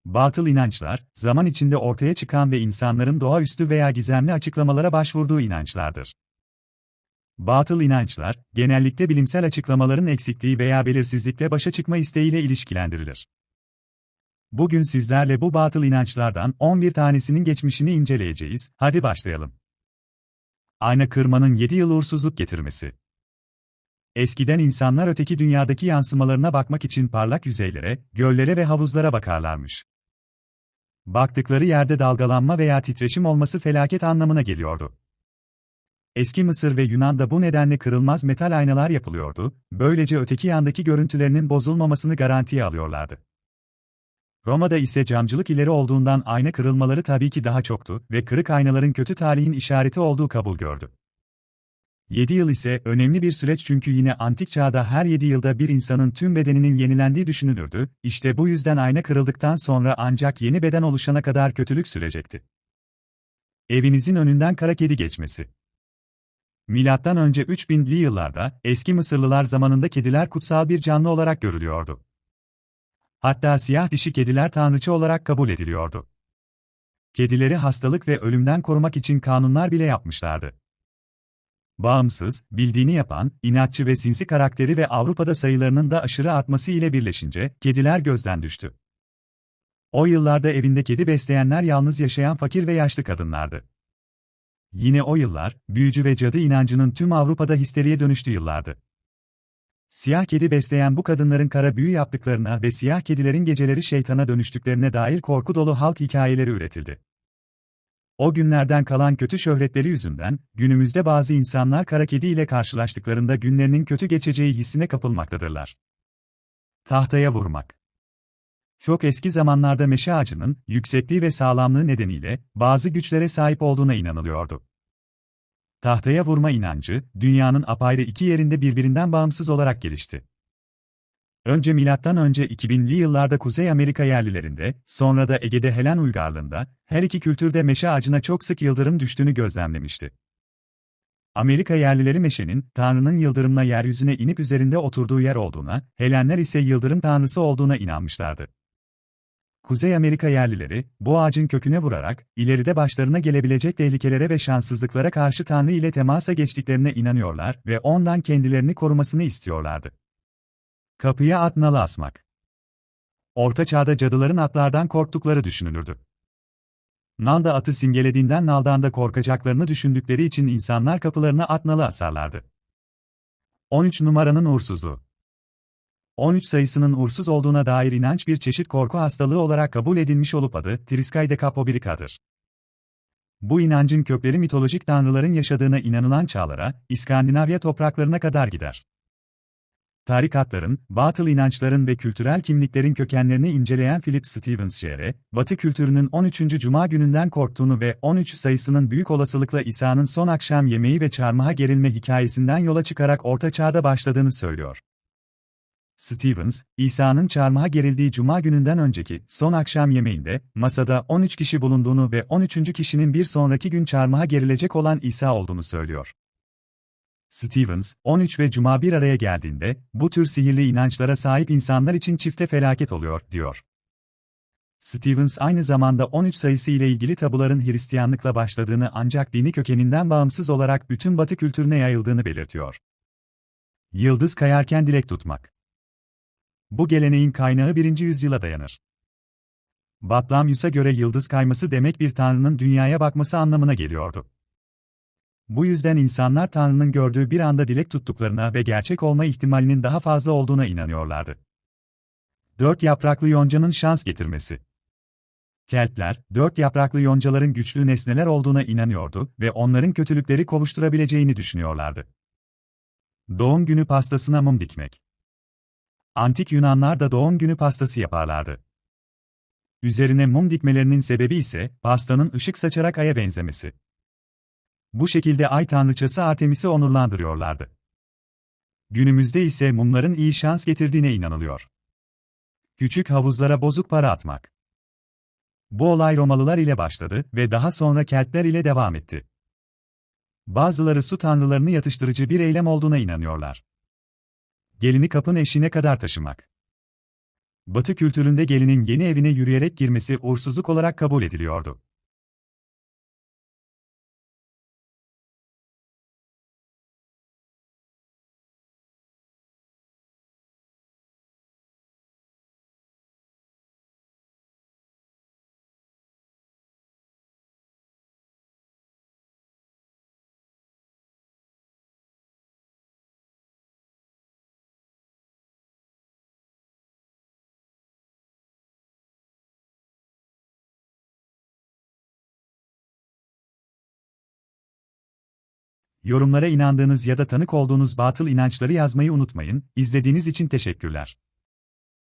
Batıl inançlar, zaman içinde ortaya çıkan ve insanların doğaüstü veya gizemli açıklamalara başvurduğu inançlardır. Batıl inançlar, genellikle bilimsel açıklamaların eksikliği veya belirsizlikle başa çıkma isteğiyle ilişkilendirilir. Bugün sizlerle bu batıl inançlardan 11 tanesinin geçmişini inceleyeceğiz. Hadi başlayalım. Ayna kırmanın 7 yıl uğursuzluk getirmesi. Eskiden insanlar öteki dünyadaki yansımalarına bakmak için parlak yüzeylere, göllere ve havuzlara bakarlarmış. Baktıkları yerde dalgalanma veya titreşim olması felaket anlamına geliyordu. Eski Mısır ve Yunan'da bu nedenle kırılmaz metal aynalar yapılıyordu, böylece öteki yandaki görüntülerinin bozulmamasını garantiye alıyorlardı. Roma'da ise camcılık ileri olduğundan ayna kırılmaları tabii ki daha çoktu ve kırık aynaların kötü talihin işareti olduğu kabul gördü. 7 yıl ise önemli bir süreç çünkü yine antik çağda her 7 yılda bir insanın tüm bedeninin yenilendiği düşünülürdü, işte bu yüzden ayna kırıldıktan sonra ancak yeni beden oluşana kadar kötülük sürecekti. Evinizin önünden kara kedi geçmesi. Milattan önce 3000'li yıllarda, eski Mısırlılar zamanında kediler kutsal bir canlı olarak görülüyordu. Hatta siyah dişi kediler tanrıça olarak kabul ediliyordu. Kedileri hastalık ve ölümden korumak için kanunlar bile yapmışlardı. Bağımsız, bildiğini yapan, inatçı ve sinsi karakteri ve Avrupa'da sayılarının da aşırı artması ile birleşince, kediler gözden düştü. O yıllarda evinde kedi besleyenler yalnız yaşayan fakir ve yaşlı kadınlardı. Yine o yıllar, büyücü ve cadı inancının tüm Avrupa'da histeriye dönüştüğü yıllardı. Siyah kedi besleyen bu kadınların kara büyü yaptıklarına ve siyah kedilerin geceleri şeytana dönüştüklerine dair korku dolu halk hikayeleri üretildi. O günlerden kalan kötü şöhretleri yüzünden, günümüzde bazı insanlar kara kedi ile karşılaştıklarında günlerinin kötü geçeceği hissine kapılmaktadırlar. Tahtaya vurmak. Çok eski zamanlarda meşe ağacının, yüksekliği ve sağlamlığı nedeniyle, bazı güçlere sahip olduğuna inanılıyordu. Tahtaya vurma inancı, dünyanın apayrı iki yerinde birbirinden bağımsız olarak gelişti. Önce M.Ö. 2000'li yıllarda Kuzey Amerika yerlilerinde, sonra da Ege'de Helen uygarlığında, her iki kültürde meşe ağacına çok sık yıldırım düştüğünü gözlemlemişti. Amerika yerlileri meşenin, Tanrı'nın yıldırımla yeryüzüne inip üzerinde oturduğu yer olduğuna, Helenler ise yıldırım tanrısı olduğuna inanmışlardı. Kuzey Amerika yerlileri, bu ağacın köküne vurarak, ileride başlarına gelebilecek tehlikelere ve şanssızlıklara karşı Tanrı ile temasa geçtiklerine inanıyorlar ve ondan kendilerini korumasını istiyorlardı. Kapıya at nalı asmak. Orta Çağ'da cadıların atlardan korktukları düşünülürdü. Nal da atı simgelediğinden naldan da korkacaklarını düşündükleri için insanlar kapılarına at nalı asarlardı. 13 numaranın uğursuzluğu. 13 sayısının uğursuz olduğuna dair inanç bir çeşit korku hastalığı olarak kabul edilmiş olup adı Triskaidekapobirika'dır. Bu inancın kökleri mitolojik tanrıların yaşadığına inanılan çağlara, İskandinavya topraklarına kadar gider. Tarikatların, batıl inançların ve kültürel kimliklerin kökenlerini inceleyen Philip Stevens Jr., Batı kültürünün 13. Cuma gününden korktuğunu ve 13 sayısının büyük olasılıkla İsa'nın son akşam yemeği ve çarmıha gerilme hikayesinden yola çıkarak Orta Çağ'da başladığını söylüyor. Stevens, İsa'nın çarmıha gerildiği Cuma gününden önceki son akşam yemeğinde, masada 13 kişi bulunduğunu ve 13. kişinin bir sonraki gün çarmıha gerilecek olan İsa olduğunu söylüyor. Stevens, 13 ve Cuma bir araya geldiğinde, bu tür sihirli inançlara sahip insanlar için çifte felaket oluyor, diyor. Stevens aynı zamanda 13 sayısı ile ilgili tabuların Hristiyanlıkla başladığını ancak dini kökeninden bağımsız olarak bütün Batı kültürüne yayıldığını belirtiyor. Yıldız kayarken dilek tutmak. Bu geleneğin kaynağı 1. yüzyıla dayanır. Batlamyus'a göre yıldız kayması demek bir tanrının dünyaya bakması anlamına geliyordu. Bu yüzden insanlar Tanrı'nın gördüğü bir anda dilek tuttuklarına ve gerçek olma ihtimalinin daha fazla olduğuna inanıyorlardı. 4 yapraklı yoncanın şans getirmesi. Keltler, 4 yapraklı yoncaların güçlü nesneler olduğuna inanıyordu ve onların kötülükleri kovuşturabileceğini düşünüyorlardı. Doğum günü pastasına mum dikmek. Antik Yunanlar da doğum günü pastası yaparlardı. Üzerine mum dikmelerinin sebebi ise pastanın ışık saçarak aya benzemesi. Bu şekilde ay tanrıçası Artemis'i onurlandırıyorlardı. Günümüzde ise mumların iyi şans getirdiğine inanılıyor. Küçük havuzlara bozuk para atmak. Bu olay Romalılar ile başladı ve daha sonra Keltler ile devam etti. Bazıları su tanrılarını yatıştırıcı bir eylem olduğuna inanıyorlar. Gelini kapın eşiğine kadar taşımak. Batı kültüründe gelinin yeni evine yürüyerek girmesi uğursuzluk olarak kabul ediliyordu. Yorumlara inandığınız ya da tanık olduğunuz batıl inançları yazmayı unutmayın. İzlediğiniz için teşekkürler.